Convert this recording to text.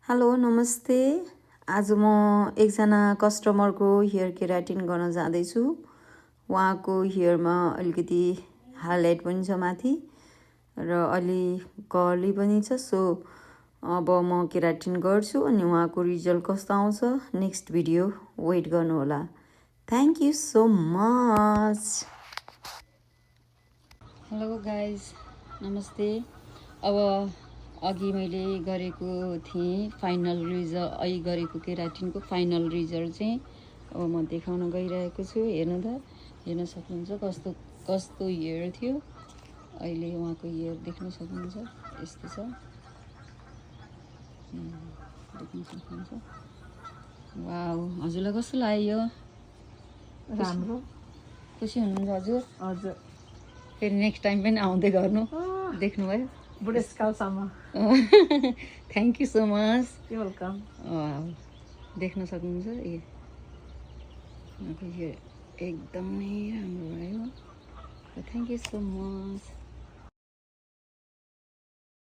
Hello नमस्ते। आज म एकजना कस्टमरको हेयर केराटिन गर्न जाँदैछु। उहाँको हेयरमा अलिकति हाइलाइट पनि छ माथि र अलि कर्ली पनि छ। सो अब म केराटिन गर्छु अनि उहाँको रिजल्ट कस्तो आउँछ नेक्स्ट भिडियो वेट गर्नु होला। Thank you so much. Hello guys नमस्ते। अब अघि मैले गरेको थिएँ फाइनल रिजल्ट, अहिले गरेको केराटिनको फाइनल रिजल्ट चाहिँ अब म देखाउन गइरहेको छु। हेर्नु त, हेर्न सक्नुहुन्छ कस्तो कस्तो हेयर थियो। अहिले उहाँको हेयर देख्न सक्नुहुन्छ, यस्तो छ, देख्न सक्नुहुन्छ। वाउ, हजुरलाई कस्तो लाग्यो? राम्रो, खुसी हुनुहुन्छ हजुर? हजुर। फेरि नेक्स्ट टाइम पनि आउँदै गर्नु, देख्नुभयो? बुढेसकालसम्म। Thank you so much. You welcome. देख्न सक्नुहुन्छ यो एकदमै राम्रो भयो। Thank you so much.